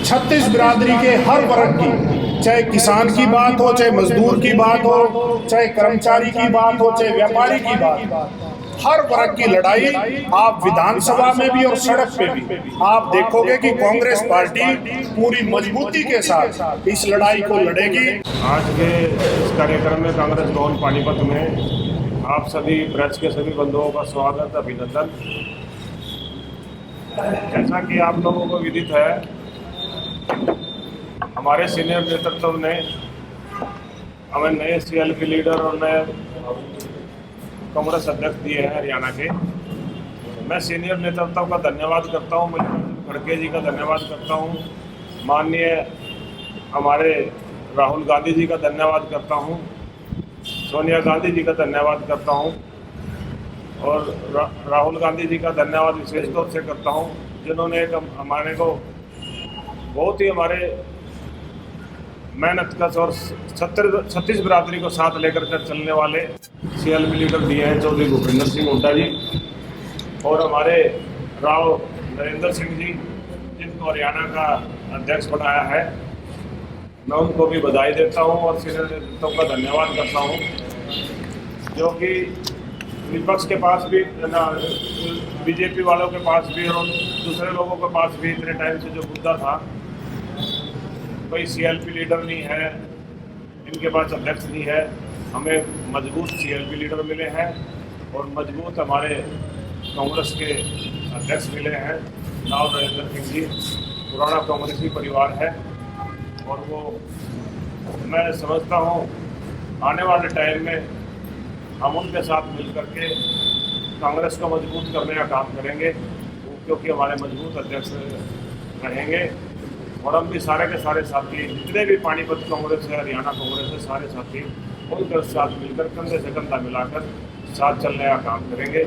36 बिरादरी के हर वर्ग की, चाहे किसान की बात हो, चाहे मजदूर की बात हो, चाहे कर्मचारी की बात हो, चाहे व्यापारी की बात, हर वर्ग की लड़ाई आप विधानसभा में भी और सड़क पे भी आप देखोगे कि कांग्रेस पार्टी पूरी मजबूती के साथ इस लड़ाई को लड़ेगी। आज के इस कार्यक्रम में कांग्रेस भवन पानीपत में आप सभी ब्रज के सभी बंधुओं का स्वागत, अभिनंदन। जैसा कि आप लोगों को विदित है, हमारे सीनियर नेतृत्व ने हमें नए सीएलपी लीडर और नए कांग्रेस अध्यक्ष दिए हैं हरियाणा के। मैं सीनियर नेतृत्व का धन्यवाद करता हूं, मल्लिकार्जुन खड़गे जी का धन्यवाद करता हूं, माननीय हमारे राहुल गांधी जी का धन्यवाद करता हूं, सोनिया गांधी जी का धन्यवाद करता हूं और राहुल गांधी जी का धन्यवाद विशेष तौर से करता हूं, जिन्होंने हमारे को बहुत ही हमारे मेहनत कश और 36 बिरादरी को साथ लेकर कर चलने वाले सीएलपी लीडर दिए हैं चौधरी भूपेंद्र सिंह हुड्डा जी और हमारे राव नरेंद्र सिंह जी, जिनको हरियाणा का अध्यक्ष बनाया है। मैं उनको भी बधाई देता हूं और सीनियर नेतृत्व का धन्यवाद करता हूं, जो कि विपक्ष के पास भी, बीजेपी वालों के पास भी और दूसरे लोगों के पास भी इतने टाइम से जो मुद्दा था, कोई सीएलपी लीडर नहीं है, इनके पास अध्यक्ष नहीं है, हमें मजबूत सीएलपी लीडर मिले हैं और मजबूत हमारे कांग्रेस के अध्यक्ष मिले हैं। राव नरेंद्र सिंह जी पुराना कांग्रेसी परिवार है और वो, मैं समझता हूँ आने वाले टाइम में हम उनके साथ मिलकर के कांग्रेस को मजबूत करने का काम करेंगे, क्योंकि हमारे मजबूत अध्यक्ष रहेंगे और हम भी सारे के सारे साथी, जितने भी पानीपत कांग्रेस है, हरियाणा कांग्रेस है, सारे साथी उनके साथ मिलकर कंधे से कंधा मिलाकर साथ चलने का काम करेंगे।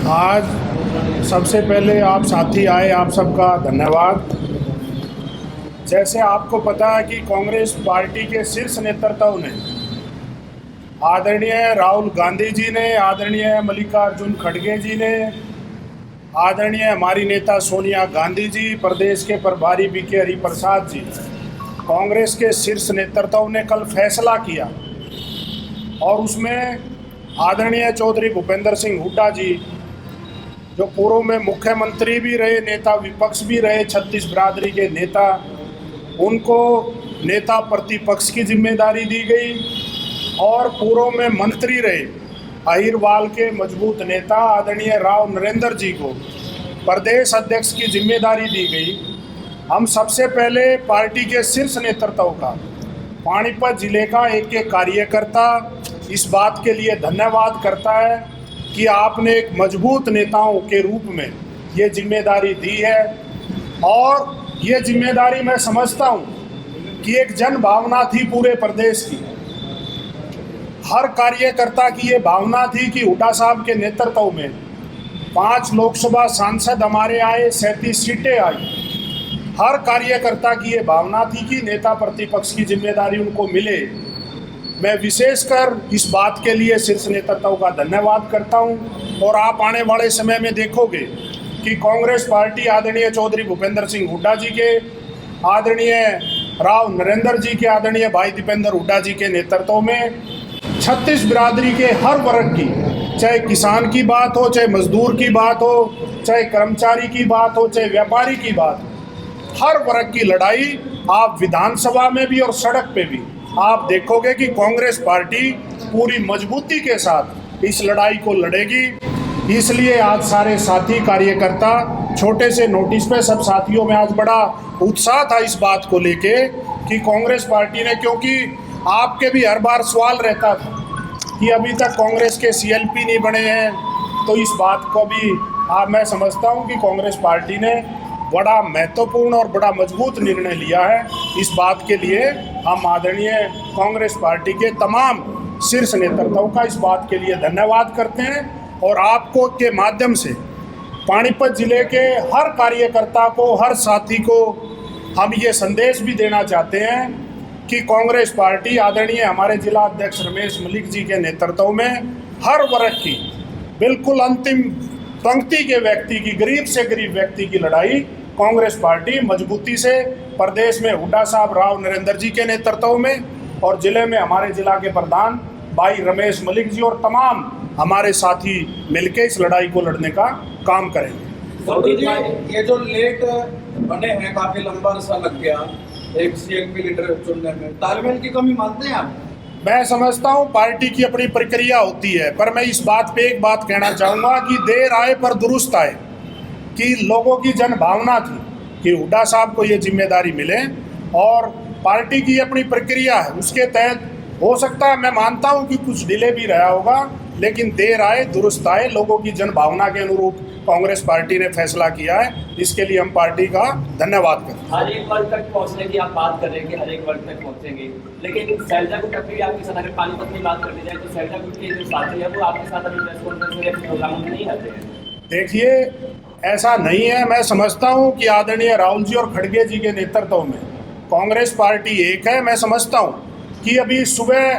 आज सबसे पहले आप साथी आए, आप सबका धन्यवाद। जैसे आपको पता है कि कांग्रेस पार्टी के शीर्ष नेतृत्व ने, आदरणीय राहुल गांधी जी ने, आदरणीय मल्लिकार्जुन खड़गे जी ने, आदरणीय हमारी नेता सोनिया गांधी जी, प्रदेश के प्रभारी बीके हरिप्रसाद जी, कांग्रेस के शीर्ष नेतृत्व ने कल फैसला किया और उसमें आदरणीय चौधरी भूपेंद्र सिंह हुड्डा जी, जो पूर्व में मुख्यमंत्री भी रहे, नेता विपक्ष भी रहे, 36 बिरादरी के नेता, उनको नेता प्रतिपक्ष की जिम्मेदारी दी गई और पूर्व में मंत्री रहे अहिरवाल के मजबूत नेता आदरणीय राव नरेंद्र जी को प्रदेश अध्यक्ष की जिम्मेदारी दी गई। हम सबसे पहले पार्टी के शीर्ष नेतृत्व का, पानीपत जिले का एक एक कार्यकर्ता इस बात के लिए धन्यवाद करता है कि आपने एक मजबूत नेताओं के रूप में ये जिम्मेदारी दी है। और ये जिम्मेदारी मैं समझता हूँ कि एक जन भावना थी पूरे प्रदेश की, हर कार्यकर्ता की ये भावना थी कि हुड्डा साहब के नेतृत्व में 5 लोकसभा सांसद हमारे आए, 37 सीटें आई। हर कार्यकर्ता की ये भावना थी कि नेता प्रतिपक्ष की जिम्मेदारी उनको मिले। मैं विशेषकर इस बात के लिए शीर्ष नेतृत्व का धन्यवाद करता हूं और आप आने वाले समय में देखोगे कि कांग्रेस पार्टी आदरणीय चौधरी भूपेंद्र सिंह हुड्डा जी के, आदरणीय राव नरेंद्र जी के, आदरणीय भाई दीपेंद्र हुड्डा जी के नेतृत्व में 36 बिरादरी के हर वर्ग की, चाहे किसान की बात हो, चाहे मजदूर की बात हो, चाहे कर्मचारी की बात हो, चाहे व्यापारी की बात हो, हर वर्ग की लड़ाई आप विधानसभा में भी और सड़क पे भी आप देखोगे कि कांग्रेस पार्टी पूरी मजबूती के साथ इस लड़ाई को लड़ेगी। इसलिए आज सारे साथी कार्यकर्ता, छोटे से नोटिस पे सब साथियों में आज बड़ा उत्साह था इस बात को लेके कि कांग्रेस पार्टी ने, क्योंकि आपके भी हर बार सवाल रहता था कि अभी तक कांग्रेस के सीएलपी नहीं बने हैं, तो इस बात को भी मैं समझता हूं कि कांग्रेस पार्टी ने बड़ा महत्वपूर्ण और बड़ा मजबूत निर्णय लिया है। इस बात के लिए हम आदरणीय कांग्रेस पार्टी के तमाम शीर्ष नेतृत्व का इस बात के लिए धन्यवाद करते हैं और आपको के माध्यम से पानीपत जिले के हर कार्यकर्ता को, हर साथी को हम ये संदेश भी देना चाहते हैं कि कांग्रेस पार्टी आदरणीय हमारे जिला अध्यक्ष रमेश मलिक जी के नेतृत्व में हर वर्ग की, बिल्कुल अंतिम पंक्ति के व्यक्ति की, गरीब से गरीब व्यक्ति की लड़ाई कांग्रेस पार्टी मजबूती से प्रदेश में हुड्डा साहब राव नरेंद्र जी के नेतृत्व में और जिले में हमारे जिला के प्रधान भाई रमेश मलिक जी और तमाम हमारे साथी मिलकर इस लड़ाई को लड़ने का काम करेंगे। मोदी जी, ये जो लेट बने हैं, काफी लंबा अरसा लग गया एक सीएलपी लीडर चुनने में, तालमेल की कमी मानते हैं आप? मैं समझता हूं पार्टी की अपनी प्रक्रिया होती है, पर मैं इस बात पे एक बात कहना चाहूँगा कि देर आए पर दुरुस्त आए, कि लोगों की जन भावना थी कि हुड्डा साहब को ये जिम्मेदारी मिले और पार्टी की अपनी प्रक्रिया है, उसके तहत हो सकता है, मैं मानता हूं कि कुछ डिले भी रहा होगा, लेकिन देर आए दुरुस्त आए, लोगों की जन भावना के अनुरूप कांग्रेस पार्टी ने फैसला किया है, इसके लिए हम पार्टी का धन्यवाद करते हैं। हर एक वर्ग तक पहुंचने की आप बात कर रहे हैं कि हर एक वर्ग तक पहुंचेंगे, लेकिन शैलजा गुट भी आपके साथ, अगर पानीपत की बात कर ली जाए तो शैलजा गुट के जो साथी है वो आपके साथ अभी प्रेस कॉन्फ्रेंस में प्रोग्राम में नहीं आते हैं। देखिए, ऐसा नहीं है। मैं समझता हूं कि आदरणीय राहुल जी और खड़गे जी के नेतृत्व में कांग्रेस पार्टी एक है। मैं समझता हूं कि अभी सुबह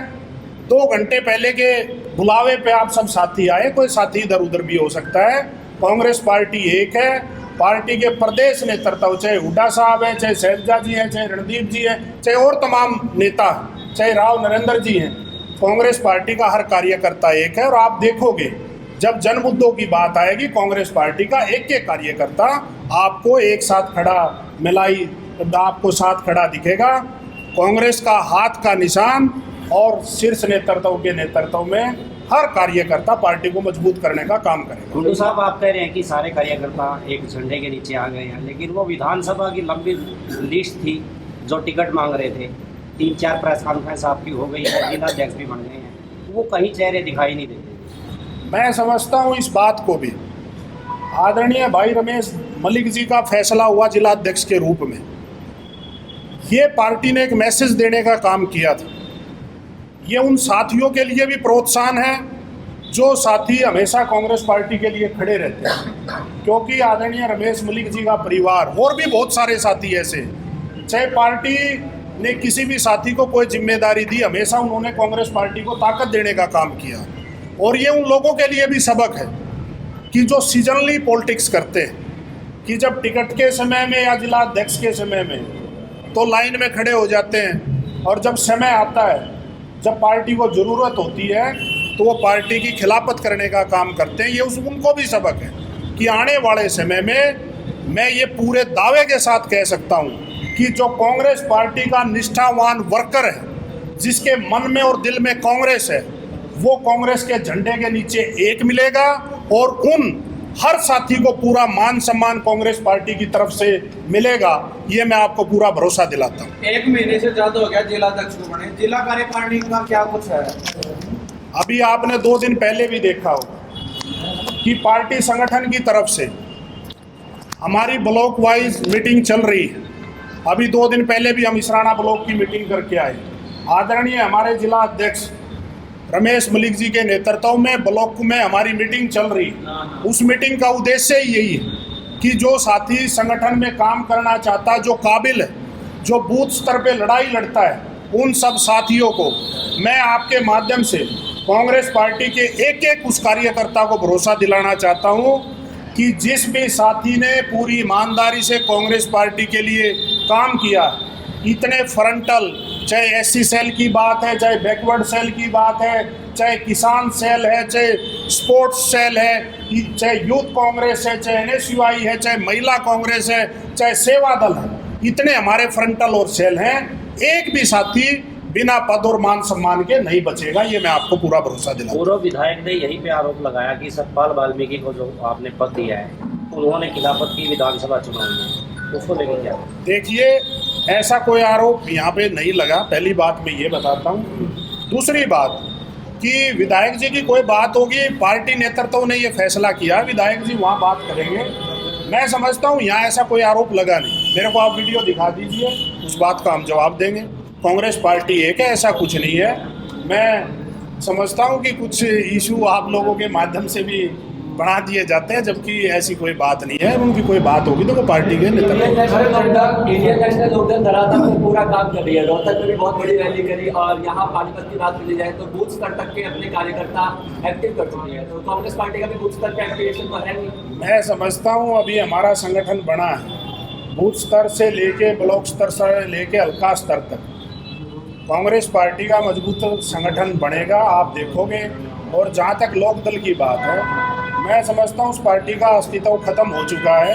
2 घंटे पहले के बुलावे पे आप सब साथी आए, कोई साथी इधर उधर भी हो सकता है। कांग्रेस पार्टी एक है। पार्टी के प्रदेश नेतृत्व, चाहे हुड्डा साहब हैं, चाहे शैलजा जी हैं, चाहे रणदीप जी हैं, चाहे और तमाम नेता, चाहे राव नरेंद्र जी हैं, कांग्रेस पार्टी का हर कार्यकर्ता एक है। और आप देखोगे जब जन मुद्दों की बात आएगी, कांग्रेस पार्टी का एक एक कार्यकर्ता आपको एक साथ खड़ा मिलाई, आपको साथ खड़ा दिखेगा। कांग्रेस का हाथ का निशान और शीर्ष नेतृत्व के नेतृत्व में हर कार्यकर्ता पार्टी को मजबूत करने का काम करेगा। गुड्डू साहब, आप कह रहे हैं कि सारे कार्यकर्ता एक झंडे के नीचे आ गए हैं, लेकिन वो विधानसभा की लंबी लिस्ट थी जो टिकट मांग रहे थे, 3-4 प्रेस कॉन्फ्रेंस आपकी हो गई है, जिला अध्यक्ष भी बन गए हैं, वो कहीं चेहरे दिखाई नहीं देते। मैं समझता हूँ इस बात को भी आदरणीय भाई रमेश मलिक जी का फैसला हुआ जिला अध्यक्ष के रूप में, ये पार्टी ने एक मैसेज देने का काम किया था। ये उन साथियों के लिए भी प्रोत्साहन है जो साथी हमेशा कांग्रेस पार्टी के लिए खड़े रहते हैं, क्योंकि आदरणीय रमेश मलिक जी का परिवार और भी बहुत सारे साथी ऐसे, चाहे पार्टी ने किसी भी साथी को कोई जिम्मेदारी दी, हमेशा उन्होंने कांग्रेस पार्टी को ताकत देने का काम किया। और ये उन लोगों के लिए भी सबक है कि जो सीजनली पॉलिटिक्स करते हैं, कि जब टिकट के समय में या जिला अध्यक्ष के समय में तो लाइन में खड़े हो जाते हैं, और जब समय आता है, जब पार्टी को ज़रूरत होती है, तो वो पार्टी की खिलाफत करने का काम करते हैं। ये उनको भी सबक है कि आने वाले समय में मैं ये पूरे दावे के साथ कह सकता हूँ कि जो कांग्रेस पार्टी का निष्ठावान वर्कर है, जिसके मन में और दिल में कांग्रेस है, वो कांग्रेस के झंडे के नीचे एक मिलेगा और उन हर साथी को पूरा मान सम्मान कांग्रेस पार्टी की तरफ से मिलेगा। ये मैं आपको पूरा भरोसा दिलाता हूँ। 1 महीने से ज्यादा हो गया जिला अध्यक्ष को बने, जिला कार्यकारिणी का क्या कुछ है? अभी आपने 2 दिन पहले भी देखा होगा कि पार्टी संगठन की तरफ से हमारी ब्लॉक वाइज मीटिंग चल रही है। अभी 2 दिन पहले भी हम इसराना ब्लॉक की मीटिंग करके आए। आदरणीय हमारे जिला अध्यक्ष रमेश मलिक जी के नेतृत्व में ब्लॉक में हमारी मीटिंग चल रही है। उस मीटिंग का उद्देश्य ही यही है कि जो साथी संगठन में काम करना चाहता है, जो काबिल है, जो बूथ स्तर पे लड़ाई लड़ता है, उन सब साथियों को मैं आपके माध्यम से कांग्रेस पार्टी के एक एक उस कार्यकर्ता को भरोसा दिलाना चाहता हूं कि जिस भी साथी ने पूरी ईमानदारी से कांग्रेस पार्टी के लिए काम किया, इतने फ्रंटल, चाहे एससी सेल की बात है, चाहे बैकवर्ड सेल की बात है, चाहे किसान सेल है, चाहे स्पोर्ट्स सेल है, चाहे यूथ कांग्रेस है, चाहे एनएसयूआई है, चाहे महिला कांग्रेस है, चाहे सेवा दल है, इतने हमारे फ्रंटल और सेल हैं। एक भी साथी बिना पद और मान सम्मान के नहीं बचेगा, ये मैं आपको पूरा भरोसा दिलाता हूं। पूर्व विधायक ने यही पे आरोप लगाया कि सतपाल वाल्मीकि को जो आपने पद दिया है, उन्होंने खिलाफत की विधानसभा चुनाव में, उसको लेकर क्या? देखिए, ऐसा कोई आरोप यहाँ पे नहीं लगा, पहली बात मैं ये बताता हूँ। दूसरी बात कि विधायक जी की कोई बात होगी, पार्टी नेतृत्व ने ये फैसला किया, विधायक जी वहाँ बात करेंगे। मैं समझता हूँ यहाँ ऐसा कोई आरोप लगा नहीं। मेरे को आप वीडियो दिखा दीजिए, उस बात का हम जवाब देंगे। कांग्रेस पार्टी एक है, ऐसा कुछ नहीं है। मैं समझता हूँ कि कुछ इशू आप लोगों के माध्यम से भी बढ़ा दिए जाते हैं, जबकि ऐसी कोई बात नहीं है। उनकी कोई बात होगी तो वो पार्टी के नेता इंडियन नेशनल लोकदल धरातल में पूरा काम कर रही है। रोहतक में भी बहुत बड़ी रैली करी, और यहाँ पानीपत की बात करी जाए तो बूथ स्तर तक के अपने कार्यकर्ता एक्टिव कर चुके हैं। तो कांग्रेस पार्टी का भी बूथ स्तर पर एक्टिवेशन तो है नहीं। मैं समझता हूँ अभी हमारा संगठन बना है, बूथ स्तर से लेके ब्लॉक स्तर से लेके हल्का स्तर तक कांग्रेस पार्टी का मजबूत संगठन बनेगा, आप देखोगे। और जहाँ तक लोकदल की बात है, मैं समझता हूँ उस पार्टी का अस्तित्व खत्म हो चुका है।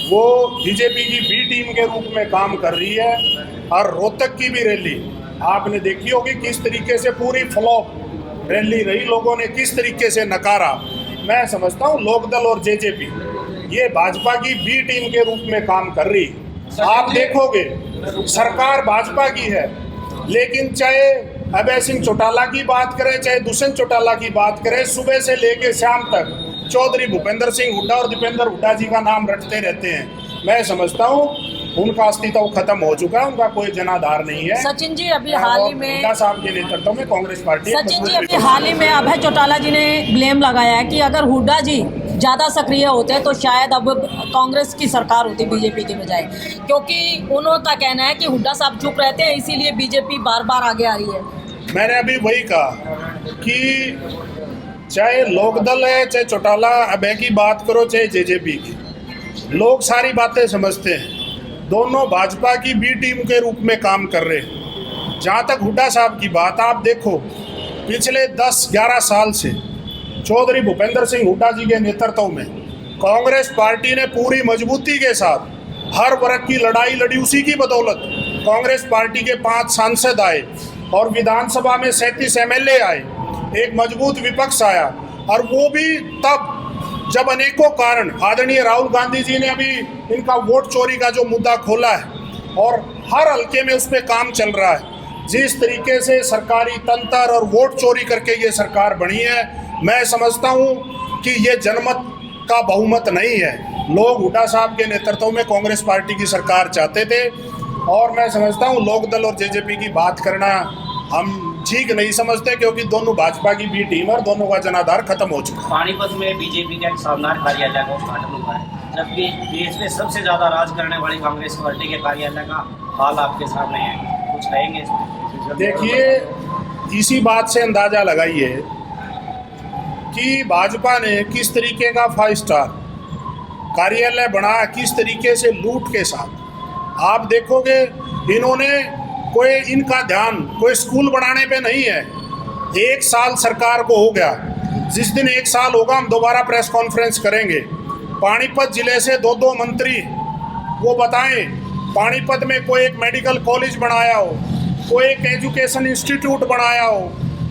वो बीजेपी की बी टीम के रूप में काम कर रही है। और रोहतक की भी रैली आपने देखी होगी, किस तरीके से पूरी फ्लॉप रैली रही, लोगों ने किस तरीके से नकारा। मैं समझता हूँ लोकदल और जेजेपी ये भाजपा की बी टीम के रूप में काम कर रही। आप देखोगे सरकार भाजपा की है, लेकिन चाहे अभय सिंह चौटाला की बात करें, चाहे दुष्यंत चौटाला की बात करें, सुबह से लेकर शाम तक चौधरी भूपेंद्र सिंह हुड्डा और दीपेंद्र हुड्डा जी का नाम रटते रहते हैं। मैं समझता हूँ उनका अस्तित्व खत्म हो चुका है, उनका कोई जनाधार नहीं है। सचिन जी अभी हाल ही में हुड्डा साहब के नेतृत्व में कांग्रेस पार्टी सचिन जी अभी हाल ही में अभय चौटाला जी ने ब्लेम लगाया है कि अगर हुड्डा जी ज़्यादा सक्रिय होते तो शायद अब कांग्रेस की सरकार होती बीजेपी के बजाय, क्योंकि उनका कहना है कि हुड्डा साहब चुप रहते हैं, इसीलिए बीजेपी बार बार आगे आ रही है। मैंने अभी वही कहा कि चाहे लोकदल है, चाहे चौटाला अभय की बात करो, चाहे जेजेपी की, लोग सारी बातें समझते हैं। दोनों भाजपा की बी टीम के रूप में काम कर रहे हैं। जहाँ तक हुड्डा साहब की बात, आप देखो पिछले 10-11 साल से चौधरी भूपेंद्र सिंह हुड्डा जी के नेतृत्व में कांग्रेस पार्टी ने पूरी मजबूती के साथ हर वर्ग की लड़ाई लड़ी। उसी की बदौलत कांग्रेस पार्टी के 5 सांसद आए और विधानसभा में 37 एमएलए आए, एक मजबूत विपक्ष आया। और वो भी तब जब अनेकों कारण, आदरणीय राहुल गांधी जी ने अभी इनका वोट चोरी का जो मुद्दा खोला है और हर हल्के में उस पर काम चल रहा है। जिस तरीके से सरकारी तंत्र और वोट चोरी करके ये सरकार बनी है, मैं समझता हूँ कि ये जनमत का बहुमत नहीं है। लोग हुड्डा साहब के नेतृत्व में कांग्रेस पार्टी की सरकार चाहते थे। और मैं समझता हूँ लोकदल और जेजेपी की बात करना हम ठीक नहीं समझते, क्योंकि दोनों भाजपा की बी टीम और दोनों का जनाधार खत्म हो चुका है। पानीपत में बीजेपी का एक शानदार कार्यालय का उद्घाटन हुआ है, जबकि देश में सबसे ज़्यादा राज करने वाली कांग्रेस पार्टी के कार्यालय का हाल आपके सामने है, कुछ कहेंगे इसमें? देखिए, इसी बात से अंदाज़ा लगाइए कि भाजपा ने किस तरीके का 5 स्टार कार्यालय बनाया, किस तरीके से लूट के साथ। आप देखोगे इन्होंने कोई, इनका ध्यान कोई स्कूल बनाने पे नहीं है। 1 साल सरकार को हो गया, जिस दिन 1 साल होगा हम दोबारा प्रेस कॉन्फ्रेंस करेंगे। पानीपत जिले से 2 मंत्री वो बताएं, पानीपत में कोई एक मेडिकल कॉलेज बनाया हो, कोई एक एजुकेशन इंस्टीट्यूट बनाया हो,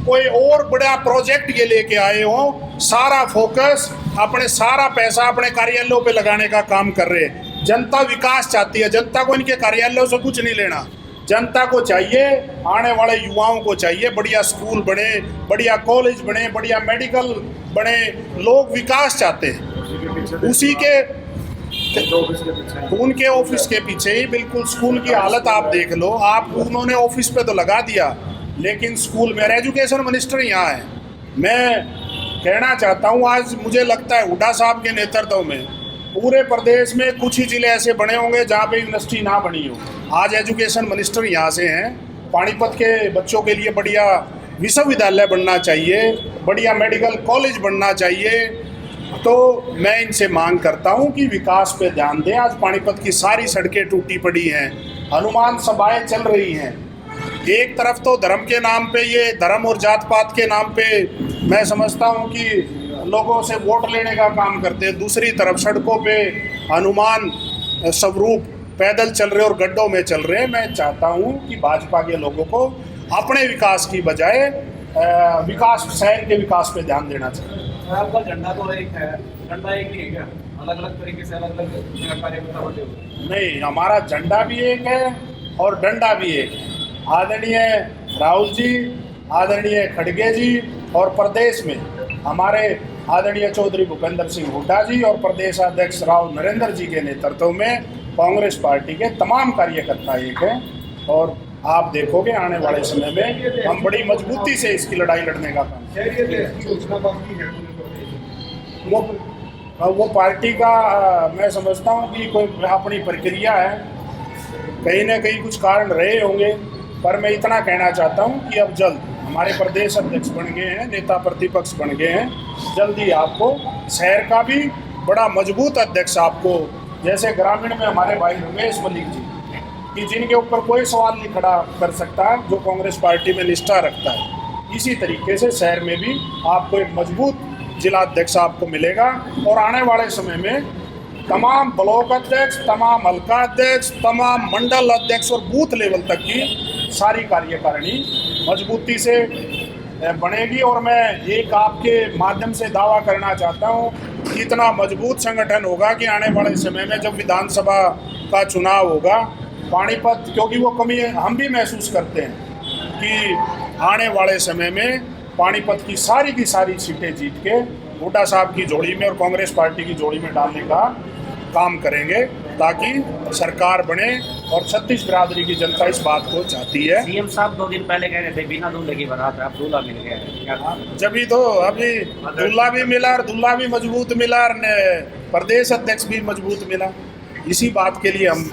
कोई और बड़ा प्रोजेक्ट ये लेके आए हो। सारा फोकस, अपने सारा पैसा अपने कार्यालयों पे लगाने का काम कर रहे हैं। जनता विकास चाहती है, जनता को इनके कार्यालयों से कुछ नहीं लेना। जनता को चाहिए, आने वाले युवाओं को चाहिए बढ़िया स्कूल बने, बढ़िया कॉलेज बने, बढ़िया मेडिकल बने। लोग विकास चाहते हैं, उसी के उनके ऑफिस के पीछे ही बिल्कुल स्कूल की हालत आप देख लो। आप उन्होंने ऑफिस पे तो लगा दिया, लेकिन स्कूल में एजुकेशन मिनिस्टर यहाँ है। मैं कहना चाहता हूँ, आज मुझे लगता है हुड्डा साहब के नेतृत्व में पूरे प्रदेश में कुछ ही जिले ऐसे बने होंगे जहाँ पे यूनिवर्सिटी ना बनी हो। आज एजुकेशन मिनिस्टर यहाँ से हैं। पानीपत के बच्चों के लिए बढ़िया विश्वविद्यालय बनना चाहिए, बढ़िया मेडिकल कॉलेज बनना चाहिए। तो मैं इनसे मांग करता हूँ कि विकास पे ध्यान दें। आज पानीपत की सारी सड़कें टूटी पड़ी हैं, हनुमान सभाएं चल रही हैं। एक तरफ तो धर्म के नाम पे, ये धर्म और जात पात के नाम पे मैं समझता हूँ कि लोगों से वोट लेने का काम करते हैं, दूसरी तरफ सड़कों पे हनुमान स्वरूप पैदल चल रहे और गड्ढों में चल रहे हैं। मैं चाहता हूँ कि भाजपा के लोगों को अपने विकास की बजाय विकास, शहर के विकास पे ध्यान देना चाहिए। आपका झंडा तो एक है, झंडा एक ही है क्या? अलग अलग तरीके से अलग अलग कार्यकर्ता बटे हुए? नहीं, हमारा झंडा भी एक है और डंडा भी एक है। आदरणीय राहुल जी, आदरणीय खड़गे जी और प्रदेश में हमारे आदरणीय चौधरी भूपेंद्र सिंह हुड्डा जी और प्रदेश अध्यक्ष राव नरेंद्र जी के नेतृत्व में कांग्रेस पार्टी के तमाम कार्यकर्ता एक हैं। और आप देखोगे आने वाले समय में हम बड़ी मजबूती से इसकी लड़ाई लड़ने का काम वो पार्टी का मैं समझता हूँ कि कोई अपनी प्रक्रिया है, कहीं ना कहीं कुछ कारण रहे होंगे। पर मैं इतना कहना चाहता हूँ कि अब जल्द हमारे प्रदेश अध्यक्ष बन गए हैं, नेता प्रतिपक्ष बन गए हैं, जल्दी आपको शहर का भी बड़ा मजबूत अध्यक्ष आपको जैसे ग्रामीण में हमारे भाई रमेश मलिक जी कि जिनके ऊपर कोई सवाल नहीं खड़ा कर सकता, जो कांग्रेस पार्टी में निष्ठा रखता है, इसी तरीके से शहर में भी आपको एक मजबूत जिला अध्यक्ष आपको मिलेगा। और आने वाले समय में तमाम ब्लॉक अध्यक्ष, तमाम हल्का अध्यक्ष, तमाम मंडल अध्यक्ष और बूथ लेवल तक की सारी कार्यकारिणी मजबूती से बनेगी। और मैं एक आपके माध्यम से दावा करना चाहता हूँ कि इतना मजबूत संगठन होगा कि आने वाले समय में जब विधानसभा का चुनाव होगा, पानीपत, क्योंकि वो कमी हम भी महसूस करते हैं कि आने वाले समय में पानीपत की सारी सीटें जीत के हुड्डा साहब की जोड़ी में और कांग्रेस पार्टी की जोड़ी में डालने का काम करेंगे, ताकि सरकार बने। और छत्तीस बिरादरी की जनता इस बात को चाहती है। सीएम साहब 2 दिन पहले कह रहे थे बिना दूल्हे की बारात है, अब दूल्हा मिल गया है, क्या जब ही तो अभी दूल्हा भी मिला और दूल्हा भी मजबूत मिला और प्रदेश अध्यक्ष भी मजबूत मिला। इसी बात के लिए हम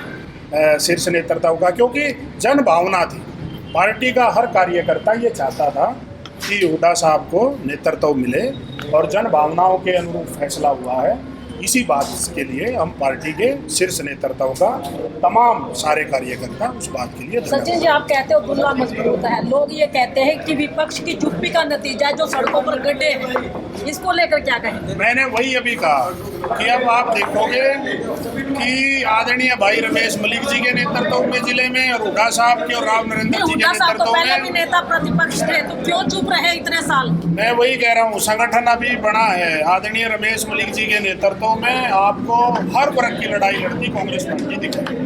शीर्ष नेतृत्व का, क्योंकि जन भावना थी, पार्टी का हर कार्यकर्ता ये चाहता था कि हुड्डा साहब को नेतृत्व मिले और जन भावनाओं के अनुरूप फैसला हुआ है। इसी बात के लिए हम पार्टी के शीर्ष नेतृत्व का तमाम सारे कार्यकर्ता उस बात के लिए सचिन जी, आप कहते हो दुल्हा मजबूत है, लोग ये कहते हैं कि विपक्ष की चुप्पी का नतीजा जो सड़कों पर गड्ढे हैं, इसको लेकर क्या कहेंगे? मैंने वही अभी कहा कि अब आप देखोगे कि आदरणीय भाई रमेश मलिक जी के नेतृत्व में जिले में और हुड्डा साहब के और राव नरेंद्र जी के हुड्डा साहब तो नेतृत्व पहले भी में, नेता प्रतिपक्ष थे, तो क्यों चुप रहे इतने साल? मैं वही कह रहा हूँ, संगठन अभी बना है। आदरणीय रमेश मलिक जी के नेतृत्व में आपको हर वर्ग की लड़ाई लड़ती कांग्रेस पार्टी दिखेगी।